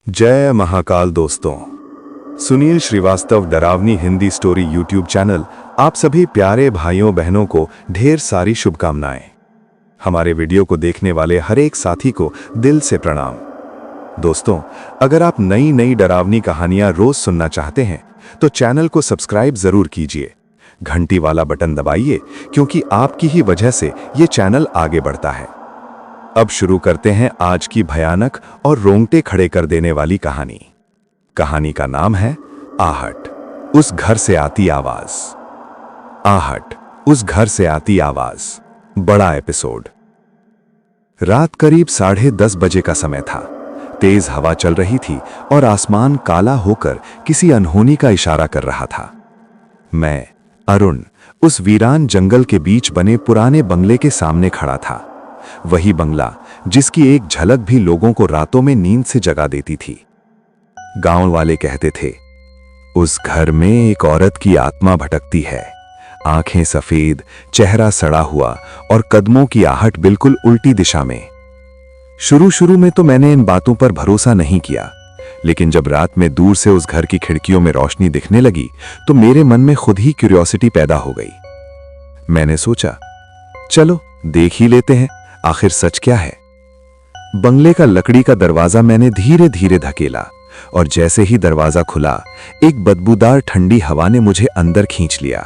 जय महाकाल दोस्तों, सुनील श्रीवास्तव डरावनी हिंदी स्टोरी यूट्यूब चैनल आप सभी प्यारे भाइयों बहनों को ढेर सारी शुभकामनाएं। हमारे वीडियो को देखने वाले हर एक साथी को दिल से प्रणाम। दोस्तों, अगर आप नई नई डरावनी कहानियां रोज सुनना चाहते हैं तो चैनल को सब्सक्राइब जरूर कीजिए, घंटी वाला बटन दबाइए, क्योंकि आपकी ही वजह से ये चैनल आगे बढ़ता है। अब शुरू करते हैं आज की भयानक और रोंगटे खड़े कर देने वाली कहानी। कहानी का नाम है आहट, उस घर से आती आवाज। आहट, उस घर से आती आवाज, बड़ा एपिसोड। रात करीब 10:30 बजे का समय था। तेज हवा चल रही थी और आसमान काला होकर किसी अनहोनी का इशारा कर रहा था। मैं, अरुण, उस वीरान जंगल के बीच बने पुराने बंगले के सामने खड़ा था। वही बंगला जिसकी एक झलक भी लोगों को रातों में नींद से जगा देती थी। गांव वाले कहते थे, उस घर में एक औरत की आत्मा भटकती है। आंखें सफेद, चेहरा सड़ा हुआ और कदमों की आहट बिल्कुल उल्टी दिशा में। शुरू में तो मैंने इन बातों पर भरोसा नहीं किया, लेकिन जब रात में दूर से उस घर की खिड़कियों में रोशनी दिखने लगी तो मेरे मन में खुद ही क्यूरियोसिटी पैदा हो गई। मैंने सोचा, चलो देख ही लेते हैं, आखिर सच क्या है। बंगले का लकड़ी का दरवाजा मैंने धीरे धीरे धकेला और जैसे ही दरवाजा खुला, एक बदबूदार ठंडी हवा ने मुझे अंदर खींच लिया।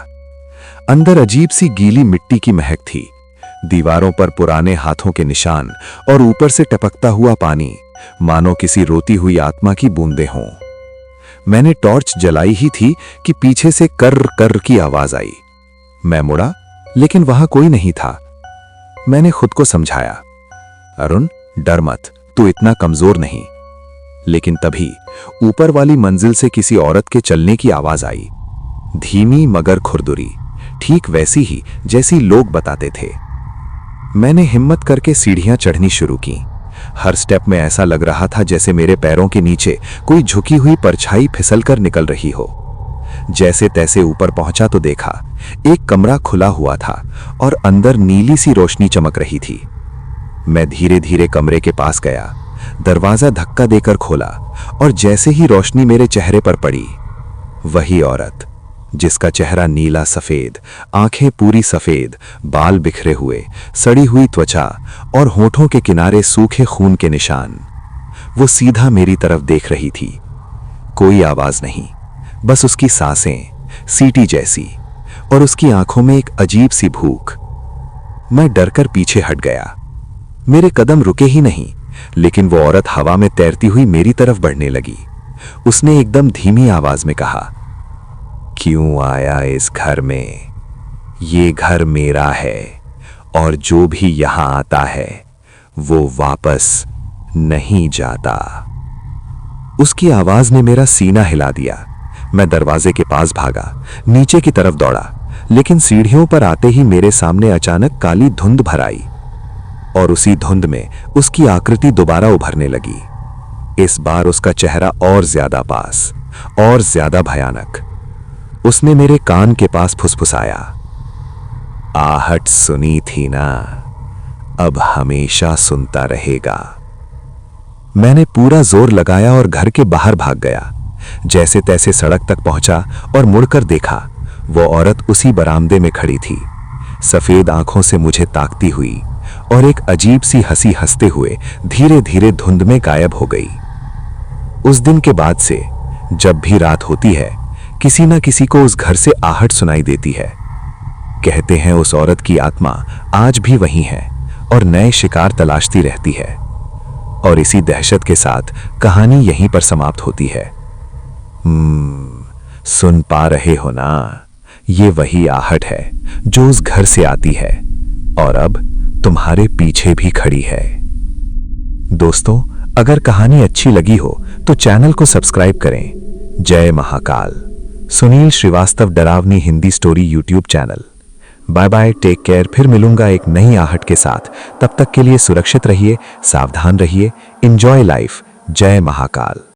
अंदर अजीब सी गीली मिट्टी की महक थी, दीवारों पर पुराने हाथों के निशान और ऊपर से टपकता हुआ पानी, मानो किसी रोती हुई आत्मा की बूंदें हों। मैंने टॉर्च जलाई ही थी कि पीछे से कर्र कर्र की आवाज आई। मैं मुड़ा, लेकिन वहां कोई नहीं था। मैंने खुद को समझाया, अरुण डर मत, तू इतना कमजोर नहीं। लेकिन तभी ऊपर वाली मंजिल से किसी औरत के चलने की आवाज आई, धीमी मगर खुरदुरी, ठीक वैसी ही जैसी लोग बताते थे। मैंने हिम्मत करके सीढ़ियां चढ़नी शुरू की। हर स्टेप में ऐसा लग रहा था जैसे मेरे पैरों के नीचे कोई झुकी हुई परछाई फिसलकर निकल रही हो। जैसे तैसे ऊपर पहुंचा तो देखा, एक कमरा खुला हुआ था और अंदर नीली सी रोशनी चमक रही थी। मैं धीरे धीरे कमरे के पास गया, दरवाजा धक्का देकर खोला और जैसे ही रोशनी मेरे चेहरे पर पड़ी, वही औरत जिसका चेहरा नीला सफेद, आंखें पूरी सफेद, बाल बिखरे हुए, सड़ी हुई त्वचा और होठों के किनारे सूखे खून के निशान, वो सीधा मेरी तरफ देख रही थी। कोई आवाज नहीं, बस उसकी सांसें सीटी जैसी, और उसकी आंखों में एक अजीब सी भूख। मैं डरकर पीछे हट गया। मेरे कदम रुके ही नहीं, लेकिन वो औरत हवा में तैरती हुई मेरी तरफ बढ़ने लगी। उसने एकदम धीमी आवाज में कहा, क्यों आया इस घर में? ये घर मेरा है और जो भी यहां आता है वो वापस नहीं जाता। उसकी आवाज ने मेरा सीना हिला दिया। मैं दरवाजे के पास भागा, नीचे की तरफ दौड़ा, लेकिन सीढ़ियों पर आते ही मेरे सामने अचानक काली धुंध भर आई और उसी धुंध में उसकी आकृति दोबारा उभरने लगी। इस बार उसका चेहरा और ज्यादा पास, और ज्यादा भयानक। उसने मेरे कान के पास फुसफुसाया, आहट सुनी थी ना, अब हमेशा सुनता रहेगा। मैंने पूरा जोर लगाया और घर के बाहर भाग गया। जैसे तैसे सड़क तक पहुंचा और मुड़कर देखा, वो औरत उसी बरामदे में खड़ी थी, सफेद आंखों से मुझे ताकती हुई, और एक अजीब सी हंसी हंसते हुए धीरे धीरे धुंध में गायब हो गई। उस दिन के बाद से जब भी रात होती है, किसी न किसी को उस घर से आहट सुनाई देती है। कहते हैं उस औरत की आत्मा आज भी वहीं है और नए शिकार तलाशती रहती है। और इसी दहशत के साथ कहानी यहीं पर समाप्त होती है। सुन पा रहे हो ना, ये वही आहट है जो उस घर से आती है और अब तुम्हारे पीछे भी खड़ी है। दोस्तों, अगर कहानी अच्छी लगी हो तो चैनल को सब्सक्राइब करें। जय महाकाल। सुनील श्रीवास्तव डरावनी Hindi story YouTube channel. Bye bye, take care. फिर मिलूंगा एक नई आहट के साथ। तब तक के लिए सुरक्षित रहिए, सावधान रहिए, एंजॉय लाइफ। जय महाकाल।